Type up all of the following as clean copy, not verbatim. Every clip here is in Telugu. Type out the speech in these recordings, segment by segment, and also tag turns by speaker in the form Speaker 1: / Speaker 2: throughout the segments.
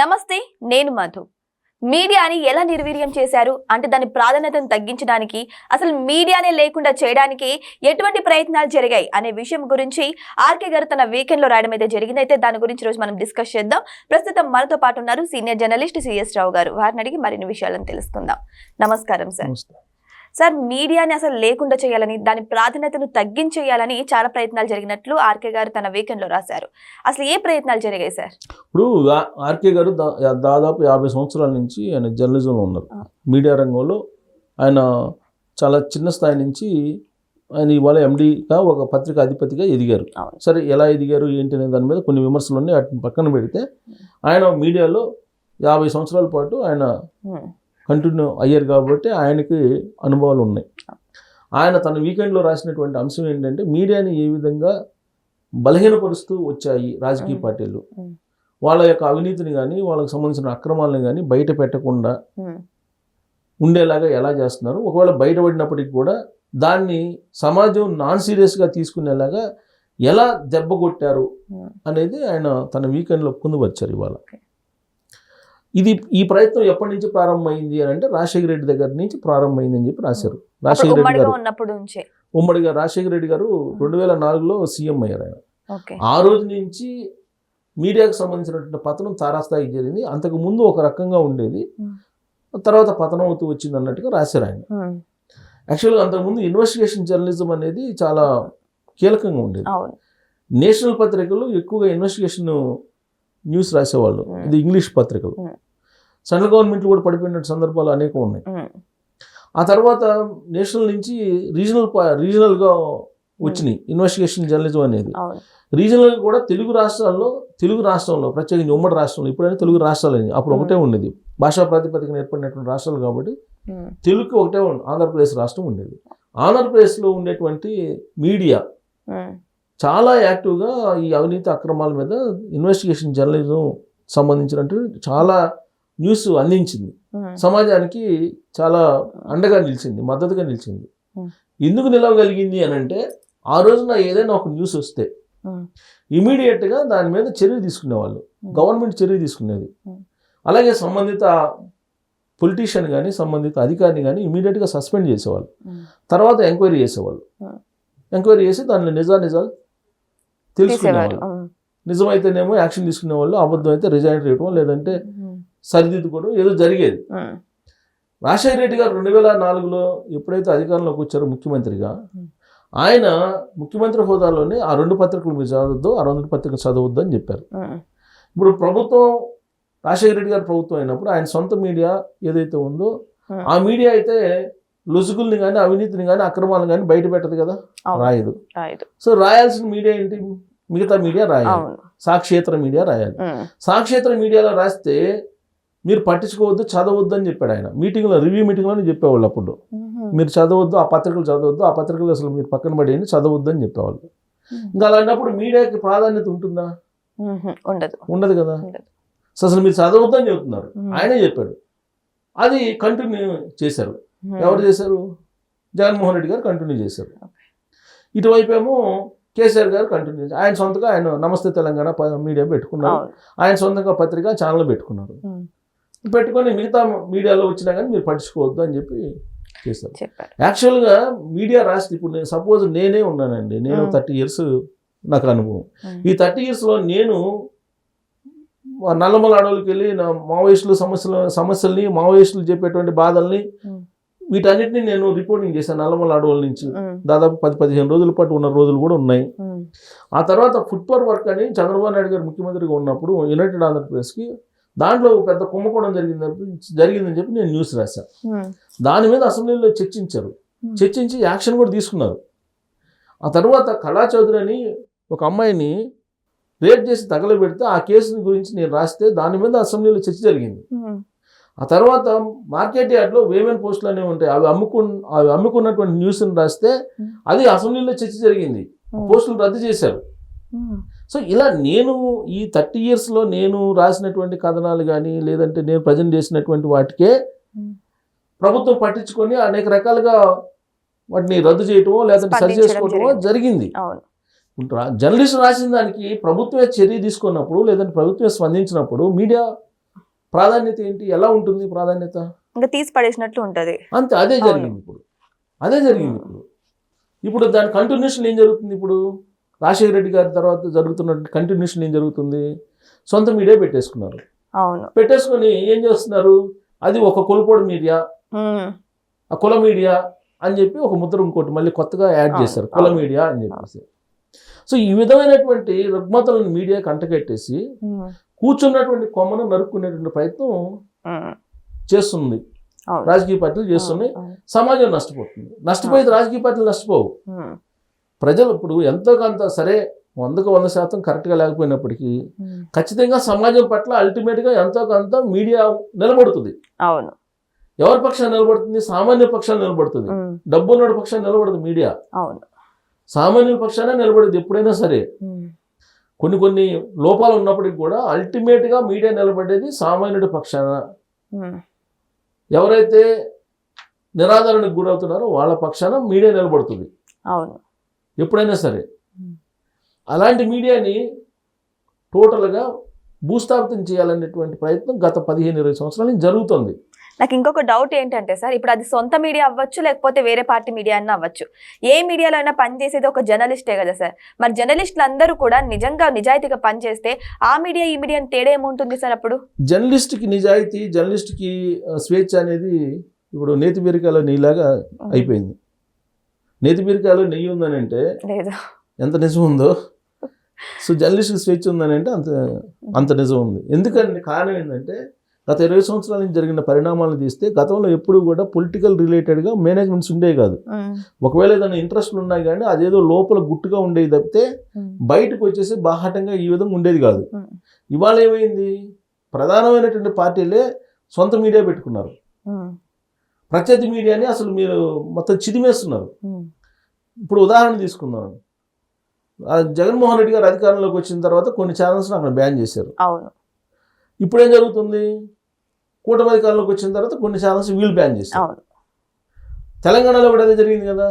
Speaker 1: నమస్తే, నేను మధు. మీడియాని ఎలా నిర్వీర్యం చేశారు అంటే దాని ప్రాధాన్యతను తగ్గించడానికి, అసలు మీడియానే లేకుండా చేయడానికి ఎటువంటి ప్రయత్నాలు జరిగాయి అనే విషయం గురించి ఆర్కే గారు తన వీకెండ్ లో రాయడం అయితే జరిగింది. అయితే దాని గురించి రోజు మనం డిస్కస్ చేద్దాం. ప్రస్తుతం మనతో పాటు ఉన్నారు సీనియర్ జర్నలిస్ట్ సిఎస్ రావు గారు. వారిని అడిగి మరిన్ని విషయాలను తెలుసుకుందాం. నమస్కారం సార్. సార్, మీడియాని అసలు లేకుండా చేయాలని, దాని ప్రాధాన్యతను తగ్గించేయాలని చాలా ప్రయత్నాలు జరిగినట్లు ఆర్కే గారు తన వీకెండ్ లో రాశారు. అసలు ఏ ప్రయత్నాలు జరిగాయి సార్?
Speaker 2: ఇప్పుడు ఆర్కే గారు దాదాపు 50 సంవత్సరాల నుంచి ఆయన జర్నలిజంలో ఉన్నారు. మీడియా రంగంలో ఆయన చాలా చిన్న స్థాయి నుంచి ఆయన ఇవాళ ఎండీగా ఒక పత్రిక అధిపతిగా ఎదిగారు. సరే, ఎలా ఎదిగారు ఏంటి అనే దాని మీద కొన్ని విమర్శలు ఉన్నాయి. వాటిని పక్కన పెడితే ఆయన మీడియాలో 50 సంవత్సరాల పాటు ఆయన కంటిన్యూ అయ్యారు కాబట్టి ఆయనకి అనుభవాలు ఉన్నాయి. ఆయన తన వీకెండ్లో రాసినటువంటి అంశం ఏంటంటే మీడియాని ఏ విధంగా బలహీనపరుస్తూ వచ్చాయి రాజకీయ పార్టీలు, వాళ్ళ యొక్క అవినీతిని కానీ వాళ్ళకి సంబంధించిన అక్రమాలను కానీ బయట పెట్టకుండా ఉండేలాగా ఎలా చేస్తున్నారు, ఒకవేళ బయటపడినప్పటికీ కూడా దాన్ని సమాజం నాన్ సీరియస్గా తీసుకునేలాగా ఎలా దెబ్బ కొట్టారు అనేది ఆయన తన వీకెండ్లో పొందుపరిచారు. ఇవాళ ఈ ప్రయత్నం ఎప్పటి నుంచి ప్రారంభమైంది అని అంటే రాజశేఖర రెడ్డి దగ్గర నుంచి ప్రారంభమైంది అని చెప్పి రాశారు. రాజశేఖర రెడ్డి గారు ఉమ్మడిగా రాజశేఖర రెడ్డి గారు 2004లో సీఎం అయ్యారు. ఆయన ఆ రోజు నుంచి మీడియాకు సంబంధించినటువంటి పతనం తారాస్థాయికి జరిగింది. అంతకు ముందు ఒక రకంగా ఉండేది, తర్వాత పతనం అవుతూ వచ్చింది అన్నట్టుగా రాశారు ఆయన. యాక్చువల్గా అంతకుముందు ఇన్వెస్టిగేషన్ జర్నలిజం అనేది చాలా కీలకంగా ఉండేది. నేషనల్ పత్రికలు ఎక్కువగా ఇన్వెస్టిగేషన్ న్యూస్ రాసేవాళ్ళు, ఇది ఇంగ్లీష్ పత్రికలు. సెంట్రల్ గవర్నమెంట్లు కూడా పడిపోయిన సందర్భాలు అనేకం ఉన్నాయి. ఆ తర్వాత నేషనల్ నుంచి రీజనల్గా వచ్చినాయి ఇన్వెస్టిగేషన్ జర్నలిజం అనేది. రీజనల్ కూడా తెలుగు రాష్ట్రంలో ప్రత్యేకించి ఉమ్మడి రాష్ట్రంలో, ఇప్పుడైనా తెలుగు రాష్ట్రాలు అయింది, అప్పుడు ఒకటే ఉండేది. భాషా ప్రాతిపదికన ఏర్పడినటువంటి రాష్ట్రాలు కాబట్టి తెలుగుకి ఒకటే ఆంధ్రప్రదేశ్ రాష్ట్రం ఉండేది. ఆంధ్రప్రదేశ్లో ఉండేటువంటి మీడియా చాలా యాక్టివ్గా ఈ అవినీతి అక్రమాల మీద ఇన్వెస్టిగేషన్ జర్నలిజం సంబంధించినట్టు చాలా న్యూస్ అందించింది. సమాజానికి చాలా అండగా నిలిచింది, మద్దతుగా నిలిచింది. ఎందుకు నిలవగలిగింది అని అంటే ఆ రోజున ఏదైనా ఒక న్యూస్ వస్తే ఇమీడియట్గా దాని మీద చర్య తీసుకునేవాళ్ళు, గవర్నమెంట్ చర్య తీసుకునేది. అలాగే సంబంధిత పొలిటీషియన్ కానీ సంబంధిత అధికారిని కానీ ఇమీడియట్గా సస్పెండ్ చేసేవాళ్ళు, తర్వాత ఎంక్వైరీ చేసేవాళ్ళు. ఎంక్వైరీ చేసి దానిలో నిజాలు తెలుసుకునేవాళ్ళు. నిజమైతేనేమో యాక్షన్ తీసుకునేవాళ్ళు, అబద్ధం అయితే రిజైన్ చేయడం లేదంటే సరిదిద్దుకోవడం ఏదో జరిగేది. రాజశేఖర రెడ్డి గారు 2004లో ఎప్పుడైతే అధికారంలోకి వచ్చారో ముఖ్యమంత్రిగా, ఆయన ముఖ్యమంత్రి హోదాలోనే ఆ 2 పత్రికలు మీరు చదవద్దు, ఆ 2 పత్రికలు చదవద్దు అని చెప్పారు. ఇప్పుడు ప్రభుత్వం రాజశేఖర రెడ్డి గారు ప్రభుత్వం అయినప్పుడు ఆయన సొంత మీడియా ఏదైతే ఉందో ఆ మీడియా అయితే లొసుగుల్ని కానీ అవినీతిని కానీ అక్రమాలను కానీ బయట పెట్టదు కదా, రాయదు. సో రాయాల్సిన మీడియా ఏంటి? మిగతా మీడియా రాయాలి, సాక్షేతర మీడియా రాయాలి. సాక్షేతర మీడియాలో రాస్తే మీరు పట్టించుకోవద్దు, చదవద్దు అని చెప్పాడు ఆయన మీటింగ్లో, రివ్యూ మీటింగ్లోనే చెప్పేవాళ్ళు. అప్పుడు మీరు చదవద్దు, ఆ పత్రికలు చదవద్దు, ఆ పత్రికలు అసలు మీరు పక్కన పడేయండి, చదవద్దు అని చెప్పేవాళ్ళు. ఇంకా అలాంటప్పుడు మీడియాకి ప్రాధాన్యత ఉంటుందా? ఉండదు కదా. సో అసలు మీరు చదవద్దు అని చెబుతున్నారు, ఆయనే చెప్పాడు. అది కంటిన్యూ చేశారు. ఎవరు చేశారు? జగన్మోహన్ రెడ్డి గారు కంటిన్యూ చేశారు. ఇటువైపు ఏమో కేసీఆర్ గారు కంటిన్యూ చేశారు. ఆయన సొంతంగా ఆయన నమస్తే తెలంగాణ మీడియా పెట్టుకున్నారు, ఆయన సొంతంగా పత్రిక ఛానల్ పెట్టుకున్నారు. పెట్టుకొని మిగతా మీడియాలో వచ్చినా కానీ మీరు పట్టించుకోవద్దు అని చెప్పి చేశారు. యాక్చువల్గా మీడియా రాస్తే ఇప్పుడు సపోజ్ నేనే ఉన్నానండి, నేను 30 years నాకు అనుభవం. ఈ 30 yearsలో నేను నల్లమల అడవులకి వెళ్ళి మావోయిస్టుల సమస్యల్ని మావోయిస్టులు చెప్పేటువంటి బాధల్ని వీటన్నిటిని నేను రిపోర్టింగ్ చేశాను. నల్లమల అడవుల నుంచి దాదాపు 10-15 రోజుల పాటు ఉన్న రోజులు కూడా ఉన్నాయి. ఆ తర్వాత ఫుట్ పవర్ వర్క్ అని చంద్రబాబు నాయుడు గారు ముఖ్యమంత్రిగా ఉన్నప్పుడు యునైటెడ్ ఆంధ్రప్రదేశ్కి దాంట్లో పెద్ద కుంభకోణం జరిగిందని చెప్పి నేను న్యూస్ రాశాను. దాని మీద అసెంబ్లీలో చర్చించి యాక్షన్ కూడా తీసుకున్నారు. ఆ తర్వాత కళా చౌదరి అని ఒక అమ్మాయిని రేప్ చేసి తగలబెడితే ఆ కేసుని గురించి నేను రాస్తే దాని మీద అసెంబ్లీలో చర్చ జరిగింది. ఆ తర్వాత మార్కెట్ యార్డ్లో వేమెన్ పోస్టులు అనేవి ఉంటాయి, అవి అమ్ముకున్నటువంటి న్యూస్ని రాస్తే అది అసెంబ్లీలో చర్చ జరిగింది, పోస్టులు రద్దు చేశారు. సో ఇలా నేను ఈ 30 yearsలో నేను రాసినటువంటి కథనాలు కానీ లేదంటే నేను ప్రజెంట్ చేసినటువంటి వాటికే ప్రభుత్వం పట్టించుకొని అనేక రకాలుగా వాటిని రద్దు చేయటమో లేదంటే సరి చేసుకోవటమో జరిగింది. జర్నలిస్ట్ రాసిన దానికి ప్రభుత్వమే చర్య తీసుకున్నప్పుడు లేదంటే ప్రభుత్వమే స్పందించినప్పుడు మీడియా ప్రాధాన్యత ఏంటి, ఎలా ఉంటుంది ప్రాధాన్యత?
Speaker 1: ఇంకా తీసి పడేసినట్లు ఉంటది
Speaker 2: అంతే. అదే జరిగింది ఇప్పుడు. ఇప్పుడు దాని కంటిన్యూషన్ ఏం జరుగుతుంది? ఇప్పుడు రాజశేఖర రెడ్డి గారి తర్వాత జరుగుతున్న కంటిన్యూషన్ ఏం జరుగుతుంది? సొంత మీడియా పెట్టేసుకున్నారు.
Speaker 1: అవును,
Speaker 2: పెట్టేసుకొని ఏం చేస్తున్నారు? అది ఒక కులపోడు మీడియా, ఆ కుల మీడియా అని చెప్పి ఒక ముద్ర ఇంకోటి మళ్ళీ కొత్తగా యాడ్ చేశారు, కుల మీడియా అని చెప్పేసి. సో ఈ విధమైనటువంటి రుగ్మతలను మీడియా కంటకెట్టేసి కూర్చున్నటువంటి కొమ్మను నరుక్కునేటువంటి ప్రయత్నం చేస్తుంది రాజకీయ పార్టీలు చేస్తున్నాయి. సమాజం నష్టపోయేది రాజకీయ పార్టీలు నష్టపోవు. ప్రజలు ఇప్పుడు ఎంతో కొంత సరే 100% కరెక్ట్గా లేకపోయినప్పటికీ ఖచ్చితంగా సమాజం పట్ల అల్టిమేట్గా ఎంతో కొంత మీడియా నిలబడుతుంది.
Speaker 1: అవును,
Speaker 2: ఎవరి పక్షాన్ని నిలబడుతుంది? సామాన్య పక్షాన్ని నిలబడుతుంది. డబ్బున్నోడి పక్షాన్ని నిలబడదు మీడియా.
Speaker 1: అవును,
Speaker 2: సామాన్యుల పక్షానే నిలబడేది ఎప్పుడైనా సరే. కొన్ని లోపాలు ఉన్నప్పటికీ కూడా అల్టిమేట్గా మీడియా నిలబడేది సామాన్యుడి పక్షాన. ఎవరైతే నిరాదరణకు గురవుతున్నారో వాళ్ళ పక్షాన మీడియా నిలబడుతుంది.
Speaker 1: అవును,
Speaker 2: ఎప్పుడైనా సరే. అలాంటి మీడియాని టోటల్గా భూస్థాపితం చేయాలనేటువంటి ప్రయత్నం గత 15-20 సంవత్సరాల నుంచి జరుగుతుంది.
Speaker 1: నాకు ఇంకొక డౌట్ ఏంటంటే సార్, ఇప్పుడు అది సొంత మీడియా అవ్వచ్చు, లేకపోతే వేరే పార్టీ మీడియా అన్న అవ్వచ్చు, ఏ మీడియాలో అయినా పనిచేసేది ఒక జర్నలిస్టే కదా సార్. మరి జర్నలిస్టులు అందరూ కూడా నిజంగా నిజాయితీగా పనిచేస్తే ఆ మీడియా ఈ మీడియా తేడా ఏముంటుంది సార్? అప్పుడు
Speaker 2: జర్నలిస్ట్కి నిజాయితీ, జర్నలిస్ట్కి స్వేచ్ఛ అనేది ఇప్పుడు నేతి బీరకాయలో నెయ్యిలాగా అయిపోయింది. నేతి బీరకాయలో నెయ్యి ఉందని అంటే
Speaker 1: లేదు,
Speaker 2: ఎంత నిజం ఉందో, సో జర్నలిస్ట్కి స్వేచ్ఛ ఉందని అంటే అంత నిజం ఉంది. ఎందుకంటే కారణం ఏంటంటే గత 20 సంవత్సరాల నుంచి జరిగిన పరిణామాలను తీస్తే గతంలో ఎప్పుడు కూడా పొలిటికల్ రిలేటెడ్గా మేనేజ్మెంట్స్ ఉండేవి కాదు. ఒకవేళ ఏదైనా ఇంట్రెస్ట్లు ఉన్నాయి కానీ అదేదో లోపల గుట్టుగా ఉండేది తప్పితే బయటకు వచ్చేసి బాహాటంగా ఈ విధంగా ఉండేది కాదు. ఇవాళ ఏమైంది? ప్రధానమైనటువంటి పార్టీలే సొంత మీడియా పెట్టుకున్నారు. ప్రత్యర్థి మీడియాని అసలు మీరు మొత్తం చిదిమేస్తున్నారు. ఇప్పుడు ఉదాహరణ తీసుకుందాం. జగన్మోహన్ రెడ్డి గారు అధికారంలోకి వచ్చిన తర్వాత కొన్ని ఛానల్స్ని అక్కడ బ్యాన్ చేశారు.
Speaker 1: అవును.
Speaker 2: ఇప్పుడు ఏం జరుగుతుంది? కూటమి అధికారంలోకి వచ్చిన తర్వాత కొన్ని ఛానల్స్ వీళ్ళు బ్యాన్ చేశారు. తెలంగాణలో కూడా అదే జరిగింది కదా.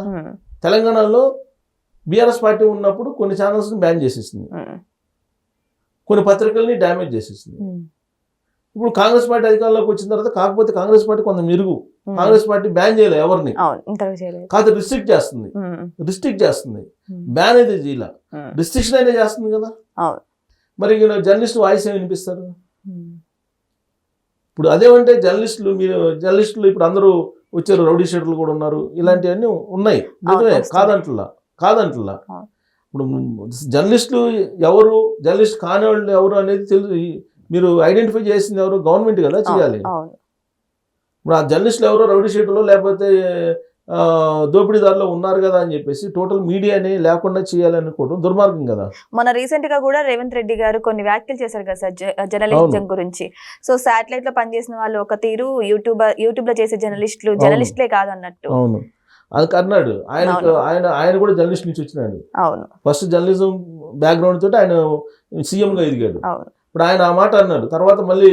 Speaker 2: తెలంగాణలో బీఆర్ఎస్ పార్టీ ఉన్నప్పుడు కొన్ని ఛానల్స్ని బ్యాన్ చేసేసింది, కొన్ని పత్రికల్ని డ్యామేజ్ చేసేసింది. ఇప్పుడు కాంగ్రెస్ పార్టీ అధికారంలోకి వచ్చిన తర్వాత కాకపోతే కాంగ్రెస్ పార్టీ కొంత మెరుగు. కాంగ్రెస్ పార్టీ బ్యాన్ చేయలేదు ఎవరిని, కాదు రిస్ట్రిక్ట్ చేస్తుంది. బ్యాన్ అయితే చేయాల, రిస్ట్రిక్షన్ అయితే చేస్తుంది కదా. మరి జర్నలిస్ట్ వాయిస్ ఏమి వినిపిస్తారు? ఇప్పుడు అదేమంటే జర్నలిస్టులు ఇప్పుడు అందరూ వచ్చారు, రౌడీ షీటర్లు కూడా ఉన్నారు, ఇలాంటివన్నీ ఉన్నాయి, నిజమే, కాదంటలా. ఇప్పుడు జర్నలిస్టులు ఎవరు, జర్నలిస్ట్ కాని వాళ్ళు ఎవరు అనేది తెలుసు. మీరు ఐడెంటిఫై చేసింది ఎవరు? గవర్నమెంట్ కదా చేయాలి. ఇప్పుడు ఆ జర్నలిస్టులు ఎవరో రౌడీ షీటర్లు లేకపోతే దోపిడీదారులు ఉన్నారు కదా అని చెప్పేసి టోటల్ మీడియాని లేకుండా చేయాలనుకోవడం దుర్మార్గం కదా.
Speaker 1: మన రీసెంట్ గా కూడా రేవంత్ రెడ్డి గారు కొన్ని వ్యాఖ్యలు చేశారు కదా సార్ జర్నలిజం గురించి. సో శాటిలైట్ లో పనిచేసిన వాళ్ళు ఒక తీరు, యూట్యూబ్ లో చేసే జర్నలిస్టులే కాదు అన్నట్టు.
Speaker 2: అవును, అది అన్నాడు ఆయన కూడా జర్నలిస్ట్ నుంచి వచ్చినాడు.
Speaker 1: అవును,
Speaker 2: ఫస్ట్ జర్నలిజం బ్యాక్గ్రౌండ్ తోటి ఆయన సీఎం గా ఎదిగాడు. ఇప్పుడు ఆయన ఆ మాట అన్నాడు, తర్వాత మళ్ళీ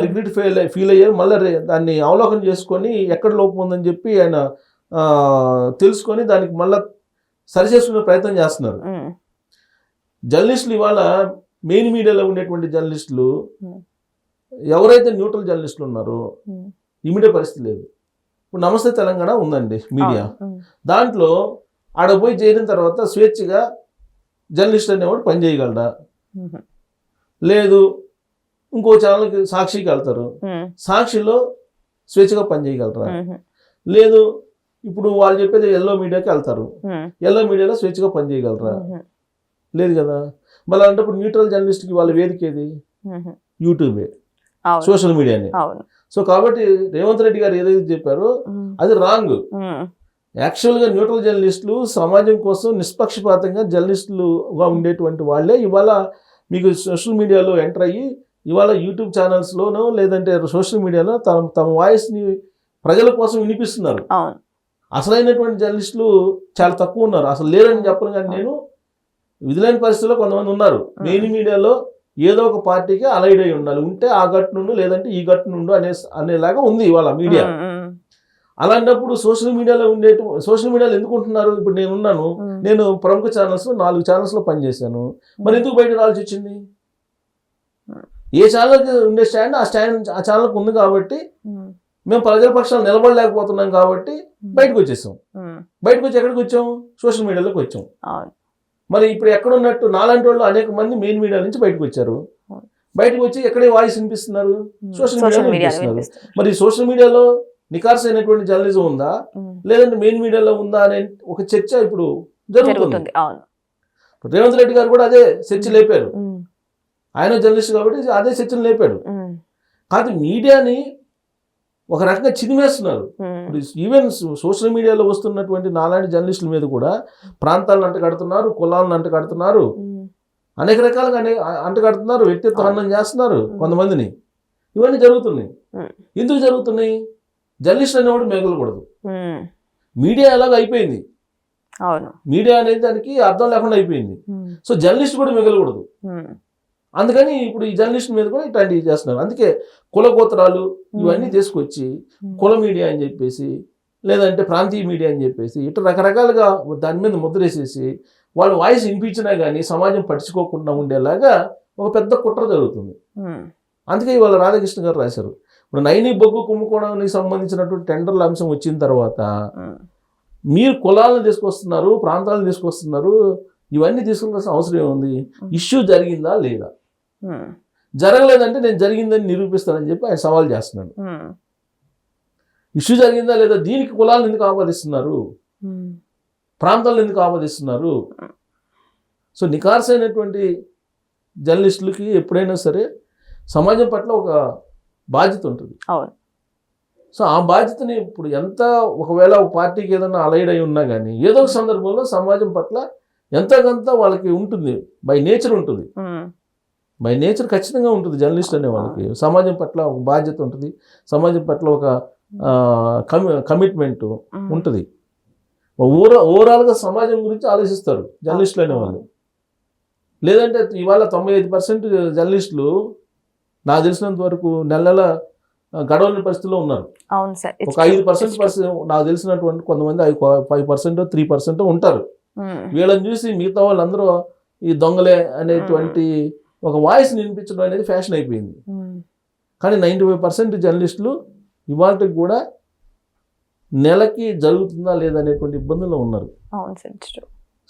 Speaker 2: రిగ్రెట్ ఫీల్ అయ్యారు. మళ్ళీ దాన్ని అవలోకనం చేసుకొని ఎక్కడ లోపం ఉందని చెప్పి ఆయన తెలుసుకొని దానికి మళ్ళా సరిచేసుకునే ప్రయత్నం చేస్తున్నారు. జర్నలిస్టులు ఇవాళ మెయిన్ మీడియాలో ఉండేటువంటి జర్నలిస్టులు ఎవరైతే న్యూట్రల్ జర్నలిస్టులు ఉన్నారో ఇమిడే పరిస్థితి లేదు. ఇప్పుడు నమస్తే తెలంగాణ ఉందండి మీడియా, దాంట్లో ఆడ పోయి చేరిన తర్వాత స్వేచ్ఛగా జర్నలిస్ట్ అనేవాడు పని చేయగలరా? లేదు. ఇంకో ఛానల్కి సాక్షికి వెళ్తారు, సాక్షిలో స్వేచ్ఛగా పని చేయగలరా? లేదు. ఇప్పుడు వాళ్ళు చెప్పేది ఎల్లో మీడియాకి వెళ్తారు, ఎల్లో మీడియాలో స్వేచ్ఛగా పని చేయగలరా? లేదు కదా. మళ్ళీ అంటే ఇప్పుడు న్యూట్రల్ జర్నలిస్ట్కి వాళ్ళ వేదిక ఏది? యూట్యూబే, సోషల్ మీడియాని. సో కాబట్టి రేవంత్ రెడ్డి గారు ఏదైతే చెప్పారో అది రాంగ్. యాక్చువల్గా న్యూట్రల్ జర్నలిస్టులు సమాజం కోసం నిష్పక్షపాతంగా జర్నలిస్టులుగా ఉండేటువంటి వాళ్ళే ఇవాళ మీకు సోషల్ మీడియాలో ఎంటర్ అయ్యి ఇవాళ యూట్యూబ్ ఛానల్స్లోనో లేదంటే సోషల్ మీడియాలో తమ వాయిస్ని ప్రజల కోసం వినిపిస్తున్నారు. అసలైనటువంటి జర్నలిస్టులు చాలా తక్కువ ఉన్నారు, అసలు లేరని చెప్పను. కానీ నేను విధులైన పరిస్థితుల్లో కొంతమంది ఉన్నారు. మెయిన్ మీడియాలో ఏదో ఒక పార్టీకి అలైడ్ అయి ఉండాలి, ఉంటే ఆ గట్టు నుండి లేదంటే ఈ గట్టు నుండి అనేలాగా ఉంది ఇవాళ మీడియా. అలాంటప్పుడు సోషల్ మీడియాలో ఎందుకు ఉంటున్నారు? ఇప్పుడు నేను ప్రముఖ ఛానల్స్ 4 ఛానల్స్లో పనిచేశాను, మరి ఎందుకు బయట రావాల్సి వచ్చింది? ఏ ఛానల్కి ఉండే స్టాండ్ ఆ ఛానల్కి ఉంది కాబట్టి మేము ప్రజల పక్షాలు నిలబడలేకపోతున్నాం కాబట్టి బయటకు వచ్చేసాం. బయటకు వచ్చి ఎక్కడికి వచ్చాం? సోషల్ మీడియాలోకి వచ్చాం. మరి ఇప్పుడు ఎక్కడ ఉన్నట్టు నాలాంటి వాళ్ళు అనేక మంది మెయిన్ మీడియా నుంచి బయటకు వచ్చారు. బయటకు వచ్చి ఎక్కడే వాయిస్ వినిపిస్తున్నారు? సోషల్ మీడియాలో వినిపిస్తున్నారు. మరి సోషల్ మీడియాలో నికార్స్ అయినటువంటి జర్నలిజం ఉందా లేదంటే మెయిన్ మీడియాలో ఉందా అనే ఒక చర్చ ఇప్పుడు జరుగుతుంది. రేవంత్ రెడ్డి గారు కూడా అదే చర్చ లేపారు. ఆయన జర్నలిస్ట్ కాబట్టి అదే చర్చను లేపాడు. కాదు మీడియాని ఒక రకంగా చిదిమేస్తున్నారు. ఇప్పుడు ఈవెన్ సోషల్ మీడియాలో వస్తున్నటువంటి నాలాంటి జర్నలిస్టుల మీద కూడా ప్రాంతాలను అంటగడుతున్నారు, కులాలను అంటగడుతున్నారు, అనేక రకాలుగా అంటగడుతున్నారు, వ్యక్తిత్వ హననం చేస్తున్నారు కొంతమందిని. ఇవన్నీ జరుగుతున్నాయి. ఎందుకు జరుగుతున్నాయి? జర్నలిస్ట్ అనేవాడు మిగలకూడదు. మీడియా ఎలాగో అయిపోయింది. మీడియా అనేది దానికి అర్థం లేకుండా అయిపోయింది. సో జర్నలిస్ట్ కూడా మిగలకూడదు. అందుకని ఇప్పుడు ఈ జర్నలిస్ట్ మీద కూడా ఇట్లాంటివి చేస్తున్నారు. అందుకే కుల గోత్రాలు ఇవన్నీ తీసుకొచ్చి కుల మీడియా అని చెప్పేసి లేదంటే ప్రాంతీయ మీడియా అని చెప్పేసి ఇట్లా రకరకాలుగా దాని మీద ముద్రేసేసి వాళ్ళు వాయిస్ వినిపించినా కానీ సమాజం పట్టించుకోకుండా ఉండేలాగా ఒక పెద్ద కుట్ర జరుగుతుంది. అందుకే ఇవాళ రాధాకృష్ణ గారు రాశారు. ఇప్పుడు నైని బొగ్గు కుంభకోణానికి సంబంధించినటువంటి టెండర్ల అంశం వచ్చిన తర్వాత మీరు కులాలను తీసుకొస్తున్నారు, ప్రాంతాలను తీసుకొస్తున్నారు, ఇవన్నీ తీసుకోవాల్సిన అవసరం ఏముంది? ఇష్యూ జరిగిందా లేదా? జరగలేదంటే నేను జరిగిందని నిరూపిస్తానని చెప్పి ఆయన సవాల్ చేస్తున్నాడు. ఇష్యూ జరిగిందా లేదా? దీనికి కులాలను ఎందుకు ఆపాదిస్తున్నారు? ప్రాంతాలను ఎందుకు ఆపాదిస్తున్నారు? సో నికార్స్ అయినటువంటి జర్నలిస్టులకి ఎప్పుడైనా సరే సమాజం పట్ల ఒక బాధ్యత ఉంటుంది. సో ఆ బాధ్యతని ఇప్పుడు ఎంత ఒకవేళ ఒక పార్టీకి ఏదైనా అలైడ్ అయి ఉన్నా కానీ ఏదో ఒక సందర్భంలో సమాజం పట్ల ఎంతకంత వాళ్ళకి ఉంటుంది, బై నేచర్ ఉంటుంది. బై నేచర్ ఖచ్చితంగా ఉంటుంది. జర్నలిస్ట్ అనే వాళ్ళకి సమాజం పట్ల ఒక బాధ్యత ఉంటుంది, సమాజం పట్ల ఒక కమిట్మెంట్ ఉంటుంది. ఓవరాల్గా సమాజం గురించి ఆలోచిస్తారు జర్నలిస్టులు అనేవాళ్ళు. లేదంటే ఇవాళ 95% జర్నలిస్టులు నాకు తెలిసినంత వరకు నెల గడవని పరిస్థితిలో ఉన్నారు. ఒక 5% నాకు తెలిసినటువంటి కొంతమంది 5%, 3% ఉంటారు. వీళ్ళని చూసి మిగతా వాళ్ళందరూ ఈ దొంగలే అనేటువంటి ఒక వాయిస్ వినిపించడం అనేది ఫ్యాషన్ అయిపోయింది. కానీ 95% జర్నలిస్టులు ఇవాళకి కూడా నెలకి జరుగుతుందా లేదా అనేటువంటి ఇబ్బందుల్లో ఉన్నారు.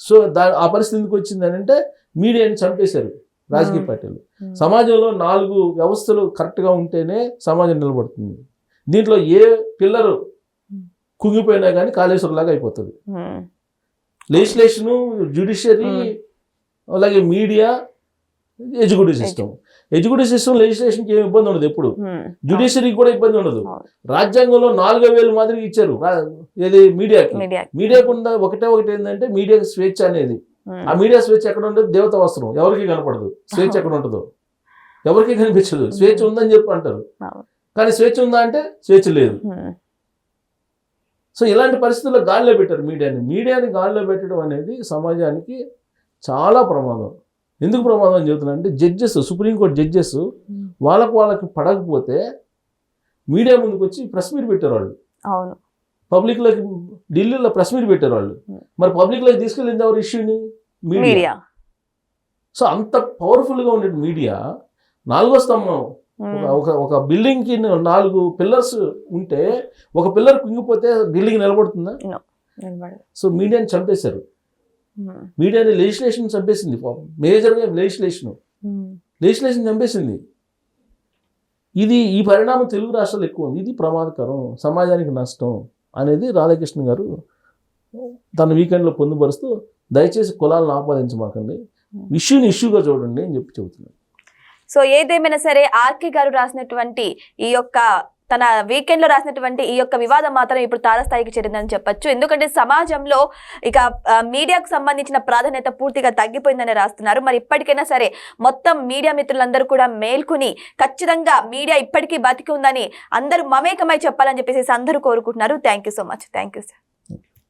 Speaker 2: సో ఆ పరిస్థితి ఎందుకు వచ్చింది అని అంటే మీడియాని చంపేశారు రాజకీయ పార్టీలు. సమాజంలో 4 వ్యవస్థలు కరెక్ట్గా ఉంటేనే సమాజం నిలబడుతుంది. దీంట్లో ఏ పిల్లరు కుంగిపోయినా కానీ కాళేశ్వరంలాగా అయిపోతుంది. లెజిస్లేషను, జ్యుడిషియరీ, అలాగే మీడియా, ఎగ్జిక్యూటివ్ సిస్టమ్. లెజిస్లేషన్కి ఏమి ఇబ్బంది ఉండదు ఎప్పుడు, జ్యుడిషియరీకి కూడా ఇబ్బంది ఉండదు. రాజ్యాంగంలో 4000 మాదిరిగా ఇచ్చారు ఏది మీడియాకి. మీడియాకు ఉన్న ఒకటే ఏంటంటే మీడియాకి స్వేచ్ఛ అనేది. ఆ మీడియా స్వేచ్ఛ ఎక్కడ ఉండదు? దేవత వస్త్రం, ఎవరికి కనపడదు. స్వేచ్ఛ ఎక్కడ ఉంటుందో ఎవరికి కనిపించదు. స్వేచ్ఛ ఉందని చెప్పి అంటారు, కానీ స్వేచ్ఛ ఉందా అంటే స్వేచ్ఛ లేదు. సో ఇలాంటి పరిస్థితుల్లో గాల్లో పెట్టారు మీడియాని గాల్లో పెట్టడం అనేది సమాజానికి చాలా ప్రమాదం. ఎందుకు ప్రమాదం అని చెబుతున్నా అంటే జడ్జెస్, సుప్రీంకోర్టు జడ్జెస్ వాళ్ళకి పడకపోతే మీడియా ముందుకు వచ్చి ప్రెస్ మీట్ పెట్టారు వాళ్ళు. పబ్లిక్లోకి ఢిల్లీలో ప్రెస్ మీట్ పెట్టారు వాళ్ళు. మరి పబ్లిక్లోకి తీసుకెళ్ళింది ఎవరు? ఇష్యూని మీడియా. సో అంత పవర్ఫుల్గా ఉండే మీడియా 4వ స్తంభం. ఒక బిల్డింగ్కి 4 పిల్లర్స్ ఉంటే ఒక పిల్లర్ కుంగిపోతే బిల్డింగ్ నిలబడుతుందా? సో మీడియాని చంపేశారు. మీడియాని లెజిస్లేషన్ చంపేసింది. మేజర్గా లెజిస్లేషన్ చంపేసింది. ఈ పరిణామం తెలుగు రాష్ట్రాలు ఎక్కువ ఉంది. ఇది ప్రమాదకరం, సమాజానికి నష్టం అనేది రాధాకృష్ణ గారు తన వీకెండ్లో పొందుపరుస్తూ దయచేసి కులాలను ఆపాదించమాకండి, ఇష్యూగా చూడండి అని చెబుతున్నారు.
Speaker 1: సో ఏదేమైనా సరే ఆర్కే గారు రాసినటువంటి ఈ యొక్క తన వీకెండ్ లో రాసినటువంటి ఈ యొక్క వివాదం మాత్రం ఇప్పుడు తారస్థాయికి చేరిందని చెప్పొచ్చు. ఎందుకంటే సమాజంలో ఇక మీడియాకు సంబంధించిన ప్రాధాన్యత పూర్తిగా తగ్గిపోయిందని రాస్తున్నారు. మరి ఇప్పటికైనా సరే మొత్తం మీడియా మిత్రులందరూ కూడా మేల్కొని ఖచ్చితంగా మీడియా ఇప్పటికీ బతికి ఉందని అందరూ మమేకమై చెప్పాలని చెప్పేసి అందరూ కోరుకుంటున్నారు. Thank you so much. Thank you sir.